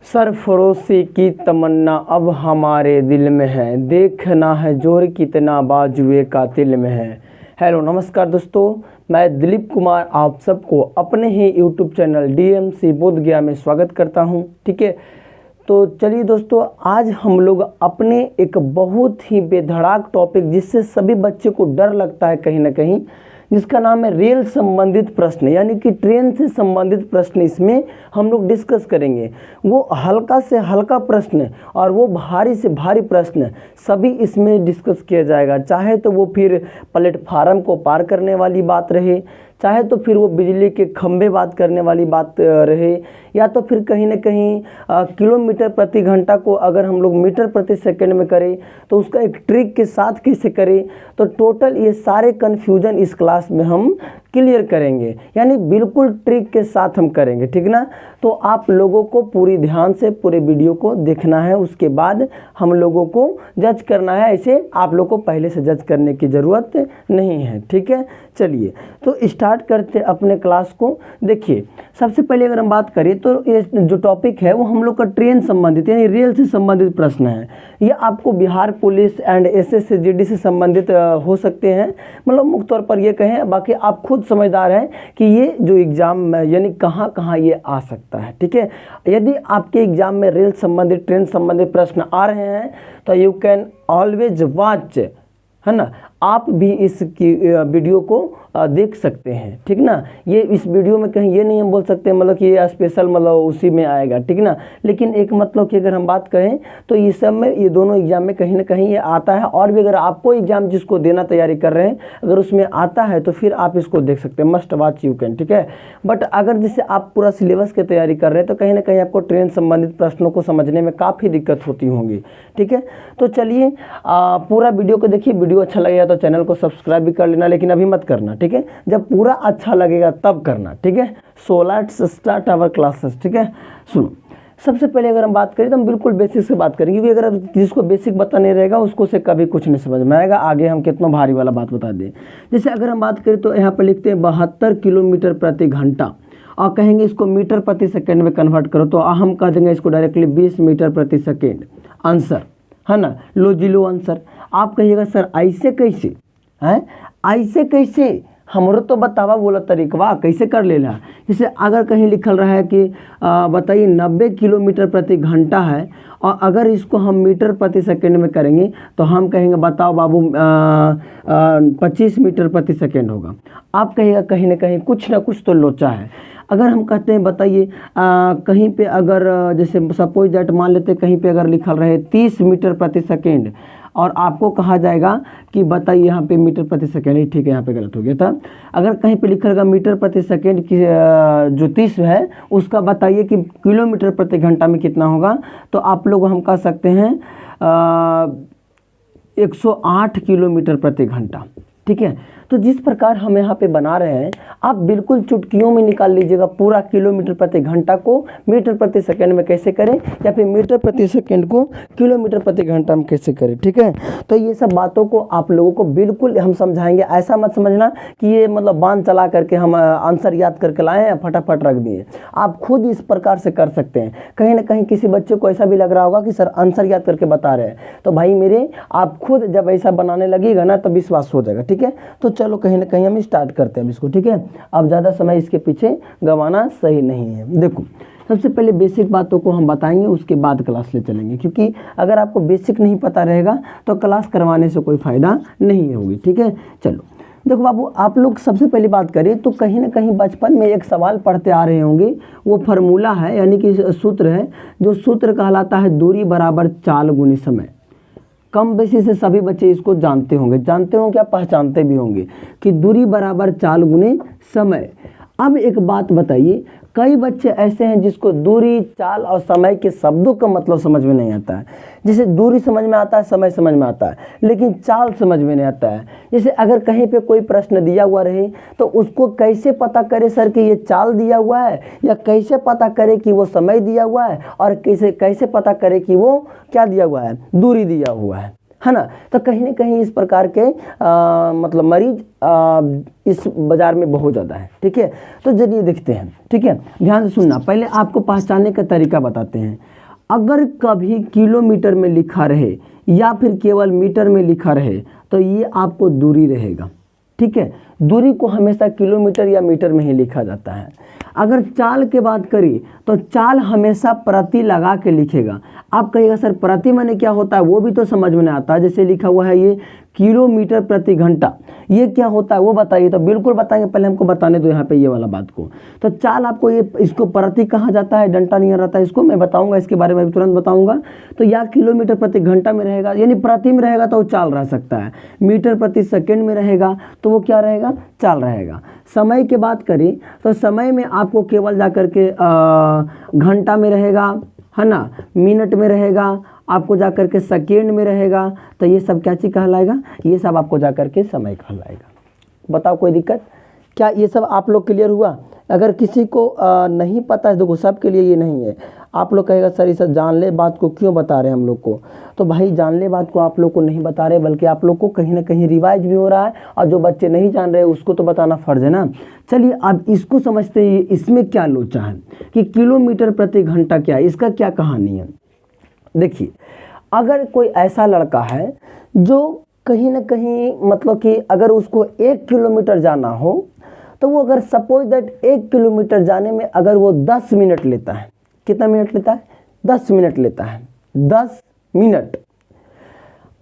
सरफरोशी की तमन्ना अब हमारे दिल में है, देखना है जोर कितना बाजुए कातिल में है। हेलो नमस्कार दोस्तों, मैं दिलीप कुमार आप सबको अपने ही यूट्यूब चैनल डीएमसी बोधगया में स्वागत करता हूं। ठीक है, तो चलिए दोस्तों, आज हम लोग अपने एक बहुत ही बेधड़ाक टॉपिक जिससे सभी बच्चे को डर लगता है कहीं ना कहीं, जिसका नाम है रेल संबंधित प्रश्न, यानी कि ट्रेन से संबंधित प्रश्न इसमें हम लोग डिस्कस करेंगे। वो हल्का से हल्का प्रश्न और वो भारी से भारी प्रश्न सभी इसमें डिस्कस किया जाएगा। चाहे तो वो फिर प्लेटफार्म को पार करने वाली बात रहे, चाहे तो फिर वो बिजली के खंभे बात करने वाली बात रहे, या तो फिर कहीं ना कहीं किलोमीटर प्रति घंटा को अगर हम लोग मीटर प्रति सेकंड में करें तो उसका एक ट्रिक के साथ कैसे करें। तो टोटल ये सारे कन्फ्यूजन इस क्लास में हम क्लियर करेंगे, यानी बिल्कुल ट्रिक के साथ हम करेंगे। ठीक ना, तो आप लोगों को पूरी ध्यान से पूरे वीडियो को देखना है, उसके बाद हम लोगों को जज करना है। ऐसे आप लोग को पहले से जज करने की ज़रूरत नहीं है। ठीक है, चलिए तो स्टार्ट करते अपने क्लास को। देखिए, सबसे पहले अगर हम बात करें तो ये जो टॉपिक है वो हम लोग का ट्रेन संबंधित यानी रेल से संबंधित प्रश्न है। ये आपको Bihar police and SSC GD से संबंधित हो सकते हैं, मतलब मुख्य तौर पर ये कहें, बाकी आप खुद समझदार हैं कि ये जो एग्ज़ाम यानी कहाँ कहाँ ये आ सकता है। ठीक है, यदि आपके एग्ज़ाम में रेल संबंधित ट्रेन संबंधित प्रश्न आ रहे हैं तो यू कैन ऑलवेज वॉच, है ना, आप भी इस वीडियो को देख सकते हैं। ठीक ना, ये इस वीडियो में कहीं ये नहीं हम बोल सकते मतलब कि ये स्पेशल मतलब उसी में आएगा। ठीक ना, लेकिन एक मतलब कि अगर हम बात करें तो इस सब में ये दोनों एग्जाम में कहीं ना कहीं ये आता है। और भी अगर आपको एग्जाम जिसको देना तैयारी कर रहे हैं अगर उसमें आता है तो फिर आप इसको देख सकते हैं, मस्ट वॉच यू कैन। ठीक है, बट अगर जैसे आप पूरा सिलेबस की तैयारी कर रहे हैं तो कहीं ना कहीं आपको ट्रेन संबंधित प्रश्नों को समझने में काफ़ी दिक्कत होती होंगी। ठीक है, तो चलिए पूरा वीडियो को देखिए। वीडियो अच्छा लगेगा तो चैनल को सब्सक्राइब भी कर लेना, लेकिन अभी मत करना। ठीक है, जब पूरा अच्छा लगेगा तब करना। ठीक है, so let's start our classes. ठीक है, सुनो, सबसे पहले अगर हम बात करें तो हम बिल्कुल बेसिक से बात करेंगे, क्योंकि अगर जिसको बेसिक पता नहीं रहेगा उसको से कभी कुछ नहीं समझ में आएगा। आगे हम कितना भारी वाला बात बता दें। जैसे अगर हम बात करें तो यहाँ पर लिखते हैं 72 किलोमीटर प्रति घंटा और कहेंगे इसको मीटर प्रति सेकेंड में कन्वर्ट करो तो हम कह देंगे इसको डायरेक्टली 20 मीटर प्रति सेकेंड। आंसर है ना, लो जी लो आंसर। आप कहिएगा सर ऐसे कैसे हैं, ऐसे कैसे, हमरो तो बतावा बोला तरीकवा कैसे कर लेना। जैसे अगर कहीं लिखल रहा है कि बताइए 90 किलोमीटर प्रति घंटा है और अगर इसको हम मीटर प्रति सेकंड में करेंगे तो हम कहेंगे बताओ बाबू 25 मीटर प्रति सेकंड होगा। आप कहिएगा कहीं ना कहीं कुछ ना कुछ तो लोचा है। अगर हम कहते हैं बताइए कहीं पे अगर जैसे सपोज दैट मान लेते कहीं पे अगर लिखल रहे 30 मीटर प्रति सेकेंड और आपको कहा जाएगा कि बताइए यहाँ पे मीटर प्रति सेकेंड ही, ठीक है यहाँ पे गलत हो गया था। अगर कहीं पे लिखा रहेगा मीटर प्रति सेकेंड की जो 30 है उसका बताइए कि किलोमीटर प्रति घंटा में कितना होगा, तो आप लोग हम कह सकते हैं 108 किलोमीटर प्रति घंटा। ठीक है, तो जिस प्रकार हम यहाँ पे बना रहे हैं आप बिल्कुल चुटकियों में निकाल लीजिएगा पूरा किलोमीटर प्रति घंटा को मीटर प्रति सेकंड में कैसे करें या फिर मीटर प्रति सेकंड को किलोमीटर प्रति घंटा में कैसे करें। ठीक है, तो ये सब बातों को आप लोगों को बिल्कुल हम समझाएंगे। ऐसा मत समझना कि ये मतलब बांध चला करके हम आंसर याद करके लाए हैं फटाफट रख दिए। आप खुद इस प्रकार से कर सकते हैं। कहीं ना कहीं किसी बच्चे को ऐसा भी लग रहा होगा कि सर आंसर याद करके बता रहे हैं, तो भाई मेरे आप खुद जब ऐसा बनाने लगेगा ना तो विश्वास हो जाएगा। ठीक है, तो चलो कहीं ना कहीं हम स्टार्ट करते हैं इसको। ठीक है, अब ज़्यादा समय इसके पीछे गंवाना सही नहीं है। देखो, सबसे पहले बेसिक बातों को हम बताएंगे, उसके बाद क्लास ले चलेंगे, क्योंकि अगर आपको बेसिक नहीं पता रहेगा तो क्लास करवाने से कोई फ़ायदा नहीं होगी। ठीक है, चलो देखो बाबू, आप लोग सबसे पहली बात करें तो कहीं ना कहीं बचपन में एक सवाल पढ़ते आ रहे होंगे, वो फार्मूला है यानी कि सूत्र है, जो सूत्र कहलाता है दूरी बराबर चाल गुने समय। कम बेसी से सभी बच्चे इसको जानते होंगे, जानते होंगे क्या, पहचानते भी होंगे कि दूरी बराबर चाल गुने समय। अब एक बात बताइए, कई बच्चे ऐसे हैं जिसको दूरी, चाल और समय के शब्दों का मतलब समझ में नहीं आता है। जैसे दूरी समझ में आता है, समय समझ में आता है, लेकिन चाल समझ में नहीं आता है। जैसे अगर कहीं पे कोई प्रश्न दिया हुआ रहे तो उसको कैसे पता करे सर कि ये चाल दिया हुआ है, या कैसे पता करे कि वो समय दिया हुआ है, और कैसे पता करे कि वो क्या दिया हुआ है, दूरी दिया हुआ है। है ना। तो कहीं ना कहीं इस प्रकार के मतलब मरीज इस बाज़ार में बहुत ज़्यादा है, ठीक है। तो चलिए देखते हैं, ठीक है, ध्यान से सुनना। पहले आपको पहचानने का तरीका बताते हैं। अगर कभी किलोमीटर में लिखा रहे या फिर केवल मीटर में लिखा रहे तो ये आपको दूरी रहेगा, ठीक है। दूरी को हमेशा किलोमीटर या मीटर में ही लिखा जाता है। अगर चाल की बात करी तो चाल हमेशा प्रति लगा के लिखेगा। आप कहिएगा सर प्रति माने क्या होता है, वो भी तो समझ में नहीं आता है। जैसे लिखा हुआ है ये किलोमीटर प्रति घंटा, ये क्या होता है वो बताइए। तो बिल्कुल बताएंगे, पहले हमको बताने दो यहाँ पे ये वाला बात को। तो चाल आपको ये इसको प्रति कहा जाता है, डंटा नहीं रहता है, इसको मैं बताऊंगा, इसके बारे में तुरंत बताऊंगा। तो या किलोमीटर प्रति घंटा में रहेगा, यानी प्रति में रहेगा तो वो चाल रह सकता है। मीटर प्रति सेकेंड में रहेगा तो वो क्या रहेगा, चाल रहेगा। समय की बात करें तो समय में आपको केवल जाकर के घंटा में रहेगा, है ना, मिनट में रहेगा, आपको जाकर के सेकेंड में रहेगा। तो ये सब क्या चीज़ कहलाएगा, ये सब आपको जाकर के समय कहलाएगा। बताओ कोई दिक्कत क्या, ये सब आप लोग क्लियर हुआ। अगर किसी को नहीं पता है, देखो सब के लिए ये नहीं है। आप लोग कहेगा सर ये सब जान ले बात को क्यों बता रहे हैं हम लोग को। तो भाई जान ले बात को आप लोग को नहीं बता रहे, बल्कि आप लोग को कहीं ना कहीं रिवाइज भी हो रहा है, और जो बच्चे नहीं जान रहे उसको तो बताना फर्ज है ना। चलिए अब इसको समझते हैं, इसमें क्या लोचा है कि किलोमीटर प्रति घंटा क्या है, इसका क्या कहानी है। देखिए अगर कोई ऐसा लड़का है जो कहीं ना कहीं मतलब कि अगर उसको 1 किलोमीटर जाना हो, तो वो अगर सपोज दैट 1 किलोमीटर जाने में अगर वो 10 मिनट लेता है, कितना मिनट लेता है, 10 मिनट लेता है, 10 मिनट।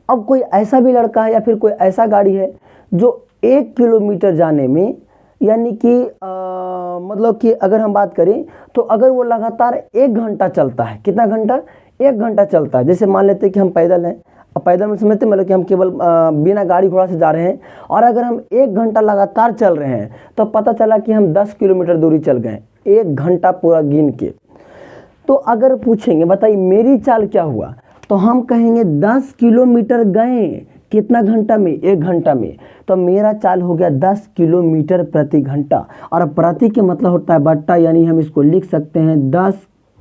अब कोई ऐसा भी लड़का है या फिर कोई ऐसा गाड़ी है जो 1 किलोमीटर जाने में, यानी कि मतलब कि अगर हम बात करें तो अगर वो लगातार 1 घंटा चलता है, कितना घंटा, 1 घंटा चलता है। जैसे मान लेते हैं कि हम पैदल हैं, अब पैदल में समझते मतलब कि हम केवल बिना गाड़ी घोड़ा से जा रहे हैं, और अगर हम 1 घंटा लगातार चल रहे हैं तो पता चला कि हम 10 किलोमीटर दूरी चल गए, 1 घंटा पूरा गिन के। तो अगर पूछेंगे बताइए मेरी चाल क्या हुआ, तो हम कहेंगे 10 किलोमीटर गए, कितना घंटा में, 1 घंटा में। तो मेरा चाल हो गया 10 किलोमीटर प्रति घंटा। और प्रति के मतलब होता है बट्टा, यानी हम इसको लिख सकते हैं 10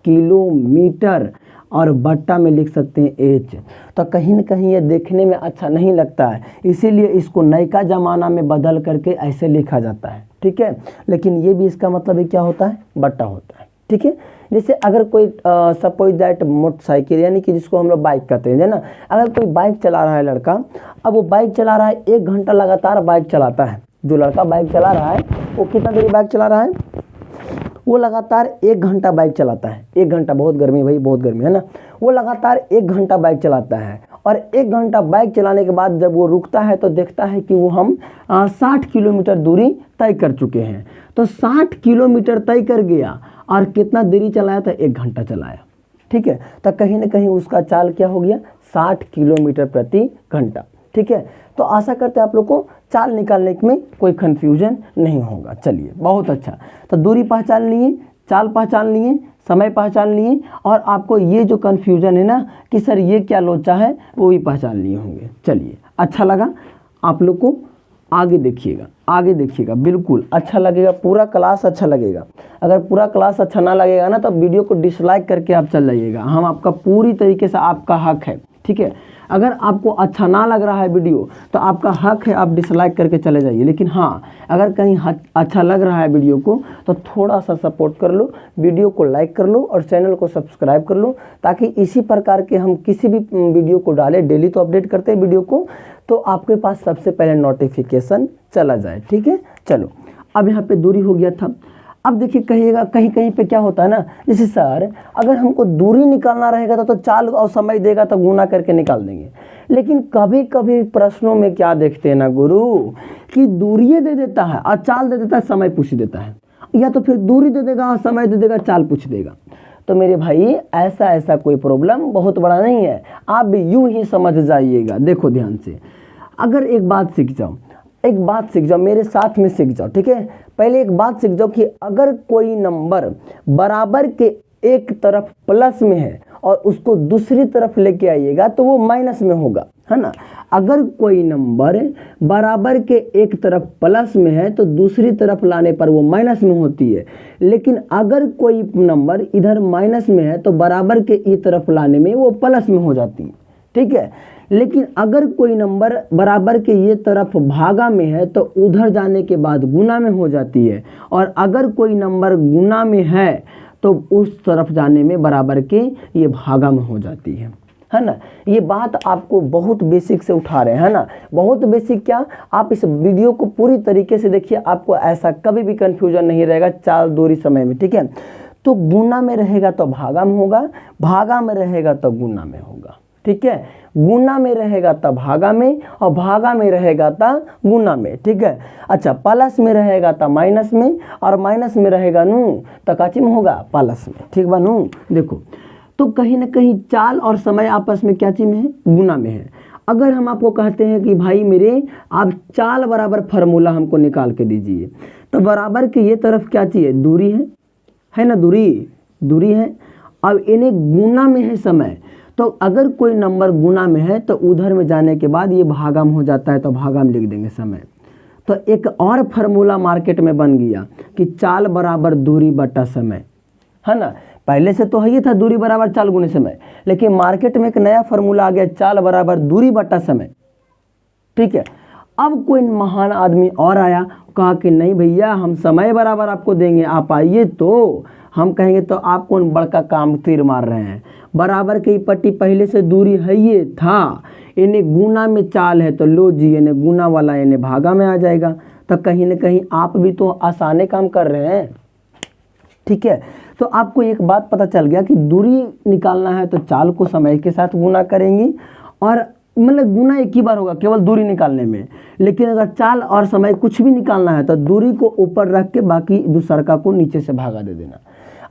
किलोमीटर और बट्टा में लिख सकते हैं एच। तो कहीं ना कहीं ये देखने में अच्छा नहीं लगता है, इसीलिए इसको नयका ज़माना में बदल करके ऐसे लिखा जाता है, ठीक है। लेकिन ये भी इसका मतलब क्या होता है, बट्टा होता है, ठीक है। जैसे अगर कोई सपोज दैट मोटरसाइकिल, यानी कि जिसको हम लोग बाइक कहते हैं ना, अगर कोई बाइक चला रहा है लड़का, अब वो बाइक चला रहा है 1 घंटा लगातार बाइक चलाता है। जो लड़का बाइक चला रहा है वो कितना देर बाइक चला रहा है, वो लगातार 1 घंटा बाइक चलाता है। 1 घंटा, बहुत गर्मी भाई, बहुत गर्मी है ना। वो लगातार 1 घंटा बाइक चलाता है, और 1 घंटा बाइक चलाने के बाद जब वो रुकता है तो देखता है कि वो हम 60 किलोमीटर दूरी तय कर चुके हैं। तो 60 किलोमीटर तय कर गया, और कितना देरी चलाया था, 1 घंटा चलाया, ठीक है। तो कहीं ना कहीं उसका चाल क्या हो गया, 60 किलोमीटर प्रति घंटा, ठीक है। तो आशा करते हैं आप लोग को चाल निकालने में कोई कन्फ्यूजन नहीं होगा। चलिए बहुत अच्छा, तो दूरी पहचान लिए, चाल पहचान लिए, समय पहचान लिए, और आपको ये जो कन्फ्यूजन है ना कि सर ये क्या लोचा है, वो भी पहचान लिए होंगे। चलिए अच्छा लगा आप लोग को, आगे देखिएगा, आगे देखिएगा, बिल्कुल अच्छा लगेगा, पूरा क्लास अच्छा लगेगा। अगर पूरा क्लास अच्छा ना लगेगा ना तो वीडियो को डिसलाइक करके आप चल जाइएगा, हम आपका पूरी तरीके से, आपका हक है, ठीक है। अगर आपको अच्छा ना लग रहा है वीडियो तो आपका हक है, आप डिसलाइक करके चले जाइए। लेकिन हाँ, अगर कहीं अच्छा लग रहा है वीडियो को तो थोड़ा सा सपोर्ट कर लो, वीडियो को लाइक कर लो और चैनल को सब्सक्राइब कर लो, ताकि इसी प्रकार के हम किसी भी वीडियो को डालें, डेली तो अपडेट करते हैं वीडियो को, तो आपके पास सबसे पहले नोटिफिकेशन चला जाए, ठीक है। चलो अब यहाँ पे दूरी हो गया था। अब देखिए कहिएगा कहीं कहीं पे क्या होता है ना, जैसे सर अगर हमको दूरी निकालना रहेगा तो चाल और समय देगा तो गुना करके निकाल देंगे। लेकिन कभी कभी प्रश्नों में क्या देखते हैं ना गुरु, कि दूरी दे देता है और चाल दे देता है, समय पूछ देता है, या तो फिर दूरी दे देगा और समय दे देगा, चाल पूछ देगा। तो मेरे भाई ऐसा कोई प्रॉब्लम बहुत बड़ा नहीं है, आप भी यूं ही समझ जाइएगा। देखो ध्यान से, अगर एक बात सीख जाओ, एक बात सीख जाओ, मेरे साथ में सीख जाओ, ठीक है। पहले एक बात सीख जाओ कि अगर कोई नंबर बराबर के एक तरफ प्लस में है और उसको दूसरी तरफ लेके आइएगा तो वो माइनस में होगा, है ना। अगर कोई नंबर बराबर के एक तरफ प्लस में है तो दूसरी तरफ लाने पर वो माइनस में होती है। लेकिन अगर कोई नंबर इधर माइनस में है तो बराबर के ई तरफ लाने में वो प्लस में हो जाती है, ठीक है। लेकिन अगर कोई नंबर बराबर के ये तरफ भागा में है तो उधर जाने के बाद गुना में हो जाती है, और अगर कोई नंबर गुना में है तो उस तरफ जाने में बराबर के ये भागा में हो जाती है ना। ये बात आपको बहुत बेसिक से उठा रहे हैं ना, बहुत बेसिक। क्या आप इस वीडियो को पूरी तरीके से देखिए, आपको ऐसा कभी भी कंफ्यूजन नहीं रहेगा चाल दूरी समय में, ठीक है। तो गुना में रहेगा तो भागा में होगा, भागा में रहेगा तो गुना में होगा, ठीक है। गुना में रहेगा तब भागा में, और भागा में रहेगा तब गुना में, ठीक है। अच्छा, प्लस में रहेगा तब माइनस में, और माइनस में रहेगा नू तो काची में होगा प्लस में, ठीक बा नू। देखो, तो कहीं ना कहीं चाल और समय आपस में क्या चीज में है, गुना में है। अगर हम आपको कहते हैं कि भाई मेरे आप चाल बराबर फार्मूला हमको निकाल के दीजिए, तो बराबर की ये तरफ क्या चाहिए, दूरी है ना, दूरी है। अब इन्हें गुना में है समय, तो अगर कोई नंबर गुना में है तो उधर में जाने के बाद ये भागा में हो जाता है, तो भागा में लिख देंगे समय। तो एक और फार्मूला मार्केट में बन गया कि चाल बराबर दूरी बटा समय, है ना। पहले से तो ही था दूरी बराबर चाल गुने समय, लेकिन मार्केट में एक नया फार्मूला आ गया, चाल बराबर दूरी बटा समय, ठीक है। अब कोई महान आदमी और आया, कहा कि नहीं भैया हम समय बराबर आपको देंगे, आप आइए। तो हम कहेंगे तो आप कौन बड़का काम तीर मार रहे हैं, बराबर की पट्टी पहले से दूरी है ये था, इन्हें गुना में चाल है तो लो जी, इन्हें गुना वाला इन्हें भागा में आ जाएगा। तो कहीं ना कहीं आप भी तो आसाने काम कर रहे हैं, ठीक है। तो आपको एक बात पता चल गया कि दूरी निकालना है तो चाल को समय के साथ गुना करेंगे, और मतलब गुना एक ही बार होगा केवल दूरी निकालने में। लेकिन अगर चाल और समय कुछ भी निकालना है तो दूरी को ऊपर रख के बाकी दूसरका को नीचे से भागा दे देना,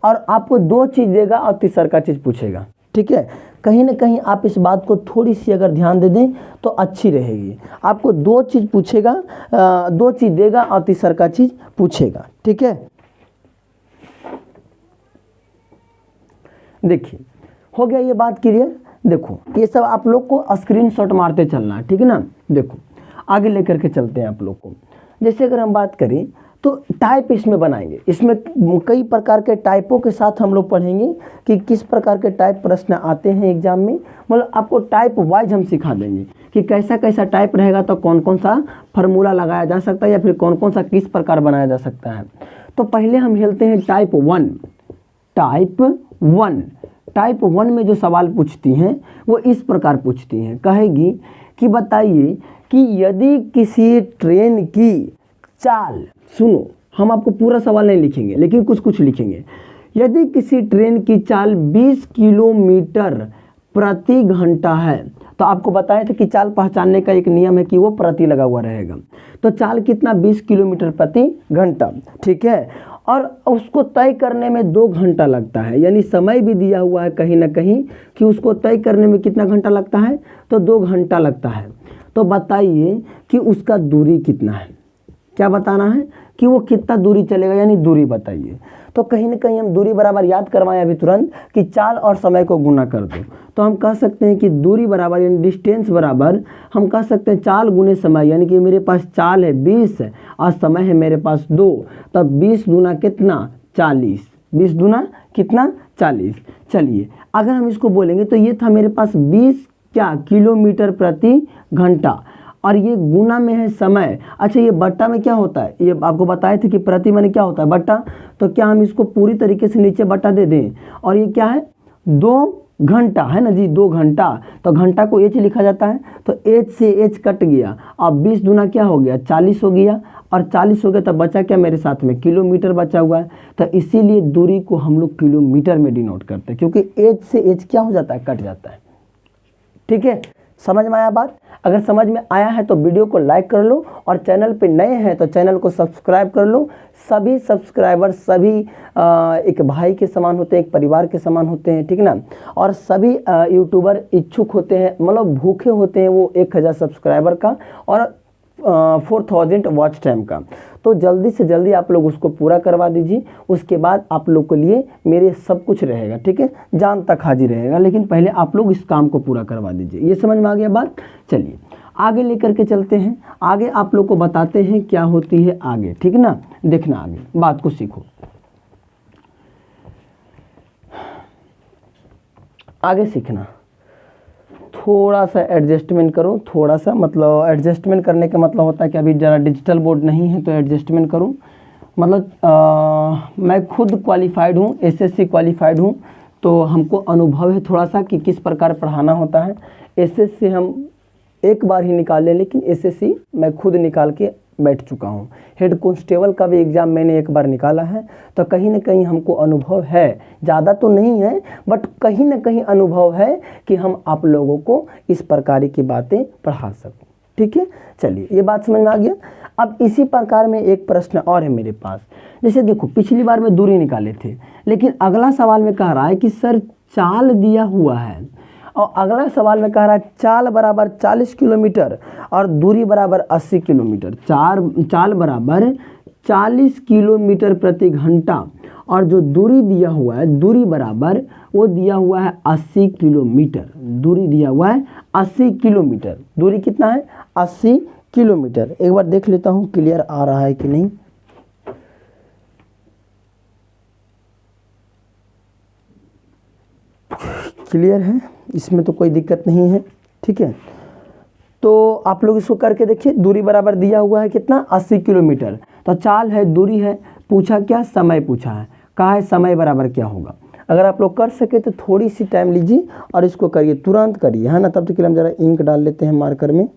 और आपको दो चीज़ देगा और तीसरका चीज़ पूछेगा, ठीक है। कहीं ना कहीं आप इस बात को थोड़ी सी अगर ध्यान दे दें तो अच्छी रहेगी। आपको दो चीज़ पूछेगा, दो चीज़ देगा और तीसरका चीज़ पूछेगा, ठीक है। देखिए, हो गया ये बात क्लियर। देखो, ये सब आप लोग को स्क्रीनशॉट मारते चलना है, ठीक है ना। देखो, आगे लेकर के चलते हैं आप लोग को। जैसे अगर हम बात करें तो टाइप इसमें बनाएंगे, इसमें कई प्रकार के टाइपों के साथ हम लोग पढ़ेंगे कि किस प्रकार के टाइप प्रश्न आते हैं एग्जाम में। मतलब आपको टाइप वाइज हम सिखा देंगे कि कैसा कैसा टाइप रहेगा, तो कौन कौन सा फार्मूला लगाया जा सकता है, या फिर कौन कौन सा किस प्रकार बनाया जा सकता है। तो पहले हम खेलते हैं टाइप वन। टाइप वन में जो सवाल पूछती हैं वो इस प्रकार पूछती हैं, कहेगी कि बताइए कि यदि किसी ट्रेन की चाल, सुनो हम आपको पूरा सवाल नहीं लिखेंगे लेकिन कुछ कुछ लिखेंगे। यदि किसी ट्रेन की चाल 20 किलोमीटर प्रति घंटा है, तो आपको बताया था कि चाल पहचानने का एक नियम है कि वो प्रति लगा हुआ रहेगा। तो चाल कितना, 20 किलोमीटर प्रति घंटा, ठीक है। और उसको तय करने में 2 घंटा लगता है, यानी समय भी दिया हुआ है कहीं ना कहीं कि उसको तय करने में कितना घंटा लगता है, तो 2 घंटा लगता है। तो बताइए कि उसका दूरी कितना है, क्या बताना है कि वो कितना दूरी चलेगा, यानी दूरी बताइए। तो कहीं ना कहीं हम दूरी बराबर याद करवाएं अभी तुरंत कि चाल और समय को गुना कर दो, तो हम कह सकते हैं कि दूरी बराबर यानी डिस्टेंस बराबर हम कह सकते हैं चाल गुने समय, यानी कि मेरे पास चाल है 20 और समय है मेरे पास 2, तब 20 दूना कितना 40, 20 दूना कितना 40। चलिए अगर हम इसको बोलेंगे तो ये था मेरे पास 20 क्या किलोमीटर प्रति घंटा, और ये गुना में है समय। अच्छा, ये बट्टा में क्या होता है, ये आपको बताए थे कि प्रति माने क्या होता है बट्टा, तो क्या हम इसको पूरी तरीके से नीचे बट्टा दे दें, और ये क्या है 2 घंटा है ना जी, 2 घंटा। तो घंटा को एच लिखा जाता है, तो एच से एच कट गया, अब 20 दूना क्या हो गया 40 हो गया, और 40 हो गया तब बचा क्या मेरे साथ में किलोमीटर बचा हुआ है। तो इसीलिए दूरी को हम लोग किलोमीटर में डिनोट करते हैं, क्योंकि एच से एच क्या हो जाता है, कट जाता है, ठीक है। समझ में आया बात? अगर समझ में आया है तो वीडियो को लाइक कर लो, और चैनल पे नए हैं तो चैनल को सब्सक्राइब कर लो। सभी सब्सक्राइबर सभी एक भाई के समान होते हैं, एक परिवार के समान होते हैं, ठीक ना। और सभी यूट्यूबर इच्छुक होते हैं, मतलब भूखे होते हैं वो 1000 सब्सक्राइबर का और 4000 वॉच टाइम का। तो जल्दी से जल्दी आप लोग उसको पूरा करवा दीजिए, उसके बाद आप लोग के लिए मेरे सब कुछ रहेगा, ठीक है, जान तक हाजिर रहेगा। लेकिन पहले आप लोग इस काम को पूरा करवा दीजिए। ये समझ में आ गया बात? चलिए आगे लेकर के चलते हैं, आगे आप लोग को बताते हैं क्या होती है आगे, ठीक ना। देखना आगे बात को सीखो, आगे सीखना। थोड़ा सा एडजस्टमेंट करो, थोड़ा सा, मतलब एडजस्टमेंट करने का मतलब होता है कि अभी ज़रा डिजिटल बोर्ड नहीं है तो एडजस्टमेंट करूँ। मतलब मैं खुद क्वालिफाइड हूँ, एसएससी क्वालिफाइड हूँ, तो हमको अनुभव है थोड़ा सा कि किस प्रकार पढ़ाना होता है। एसएससी हम एक बार ही निकाल लें, लेकिन एसएससी मैं खुद निकाल के बैठ चुका हूँ। हेड कांस्टेबल का भी एग्ज़ाम मैंने एक बार निकाला है, तो कहीं ना कहीं हमको अनुभव है, ज़्यादा तो नहीं है बट कहीं ना कहीं अनुभव है कि हम आप लोगों को इस प्रकार की बातें पढ़ा सकूँ। ठीक है, चलिए ये बात समझ में आ गया। अब इसी प्रकार में एक प्रश्न और है मेरे पास। जैसे देखो, पिछली बार में दूरी निकाले थे, लेकिन अगला सवाल में कह रहा है कि सर चाल दिया हुआ है, और अगला सवाल में कह रहा है चाल बराबर 40 किलोमीटर और दूरी बराबर 80 किलोमीटर। चाल बराबर 40 किलोमीटर प्रति घंटा और जो दूरी दिया हुआ है, दूरी बराबर वो दिया हुआ है 80 किलोमीटर। दूरी दिया हुआ है 80 किलोमीटर। दूरी कितना है? 80 किलोमीटर। एक बार देख लेता हूँ क्लियर आ रहा है कि नहीं। क्लियर है, इसमें तो कोई दिक्कत नहीं है। ठीक है, तो आप लोग इसको करके देखिए। दूरी बराबर दिया हुआ है कितना? 80 किलोमीटर। तो चाल है, दूरी है, पूछा क्या? समय पूछा है। कहा है समय बराबर क्या होगा। अगर आप लोग कर सके तो थोड़ी सी टाइम लीजिए और इसको करिए, तुरंत करिए, है ना। तब तक के लिए हम जरा इंक डाल लेते हैं मार्कर में।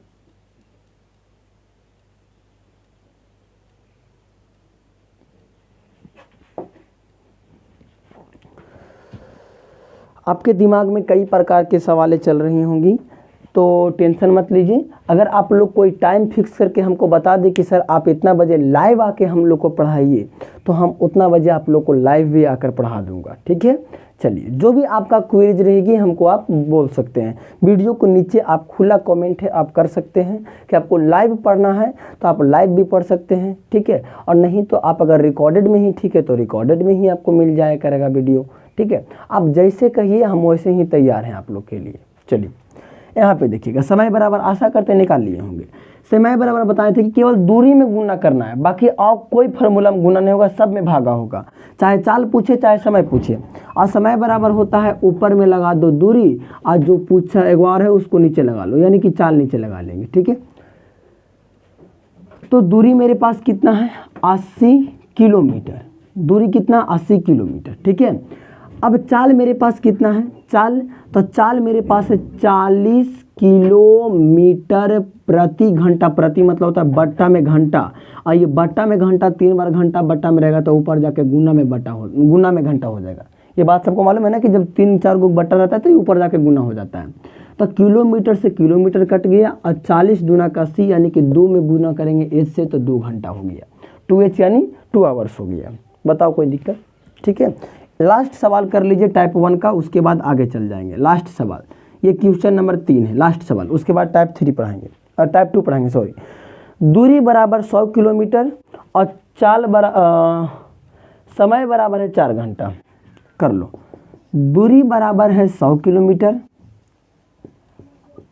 आपके दिमाग में कई प्रकार के सवालें चल रही होंगी, तो टेंशन मत लीजिए। अगर आप लोग कोई टाइम फिक्स करके हमको बता दें कि सर आप इतना बजे लाइव आके हम लोग को पढ़ाइए, तो हम उतना बजे आप लोग को लाइव भी आकर पढ़ा दूंगा। ठीक है, चलिए जो भी आपका क्वेरीज रहेगी हमको आप बोल सकते हैं। वीडियो को नीचे आप खुला कमेंट है, आप कर सकते हैं कि आपको लाइव पढ़ना है तो आप लाइव भी पढ़ सकते हैं। ठीक है, और नहीं तो आप अगर रिकॉर्डेड में ही ठीक है तो रिकॉर्डेड में ही आपको मिल जाया करेगा वीडियो। ठीक है, आप जैसे कहिए हम वैसे ही तैयार हैं आप लोग के लिए। चलिए यहाँ पे देखिएगा, समय बराबर आशा करते निकाल लिए होंगे। समय बराबर बताए थे कि केवल दूरी में गुना करना है, बाकी और कोई फार्मूला में गुना नहीं होगा, सब में भागा होगा, चाहे चाल पूछे चाहे समय पूछे। और समय बराबर होता है ऊपर में लगा दो दूरी और जो पूछा एक बार है उसको नीचे लगा लो, यानी कि चाल नीचे लगा लेंगे। ठीक है, तो दूरी मेरे पास कितना है? 80 किलोमीटर। दूरी कितना? 80 किलोमीटर। ठीक है, अब चाल मेरे पास कितना है? चाल, तो चाल मेरे पास है 40 किलोमीटर प्रति घंटा। प्रति मतलब होता है बट्टा में घंटा, और ये बट्टा में घंटा 3 बार घंटा बट्टा में रहेगा तो ऊपर जाके गुना में घंटा हो जाएगा। ये बात सबको मालूम है ना कि जब 3-4 गो बट्टा रहता है तो ऊपर जाके गुना हो जाता है। तो किलोमीटर से किलोमीटर कट गया और 40 दूना का 80 यानी कि 2 में गुना करेंगे एच से तो 2 घंटा हो गया। 2h यानी 2 आवर्स हो गया। बताओ कोई दिक्कत? ठीक है, लास्ट सवाल कर लीजिए टाइप 1 का, उसके बाद आगे चल जाएंगे। लास्ट सवाल, ये क्वेश्चन नंबर 3 है, लास्ट सवाल, उसके बाद टाइप 3 पढ़ाएंगे और टाइप 2 पढ़ाएंगे, सॉरी। दूरी बराबर 100 किलोमीटर और समय बराबर है 4 घंटा। कर लो, दूरी बराबर है 100 किलोमीटर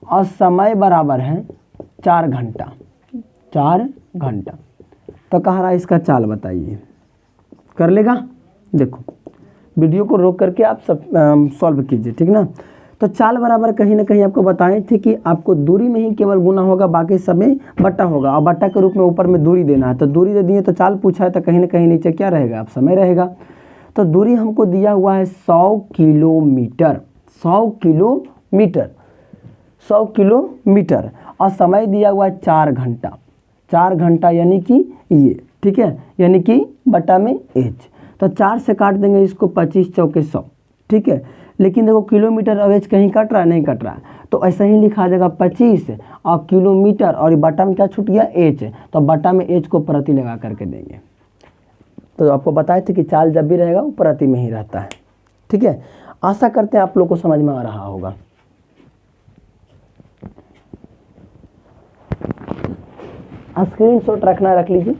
और समय बराबर है 4 घंटा। 4 घंटा तो कह रहा है इसका चाल बताइए। कर लेगा? देखो वीडियो को रोक करके आप सब सॉल्व कीजिए, ठीक ना। तो चाल बराबर कहीं ना कहीं आपको बताए थे कि आपको दूरी में ही केवल गुना होगा, बाकी सब में बट्टा होगा, और बट्टा के रूप में ऊपर में दूरी देना है। तो दूरी दे दिए तो चाल पूछा है, तो कहीं ना कहीं नीचे क्या रहेगा? आप समय रहेगा। तो दूरी हमको दिया हुआ है 100 किलोमीटर। 100 किलोमीटर, 100 किलोमीटर, और समय दिया हुआ है 4 घंटा। 4 घंटा यानी कि ये, ठीक है, यानी कि बट्टा में एच। तो 4 से काट देंगे इसको, 25 चौके 100। ठीक है, लेकिन देखो किलोमीटर और एच कहीं कट रहा है? नहीं कट रहा है, तो ऐसा ही लिखा जाएगा 25 और किलोमीटर, और बट्टा में क्या छूट गया? एच। तो बट्टा में एच को प्रति लगा करके देंगे। तो आपको बताए थे कि चाल जब भी रहेगा वो प्रति में ही रहता है। ठीक है, आशा करते हैं आप लोग को समझ में आ रहा होगा। स्क्रीनशॉट रखना रख लीजिए।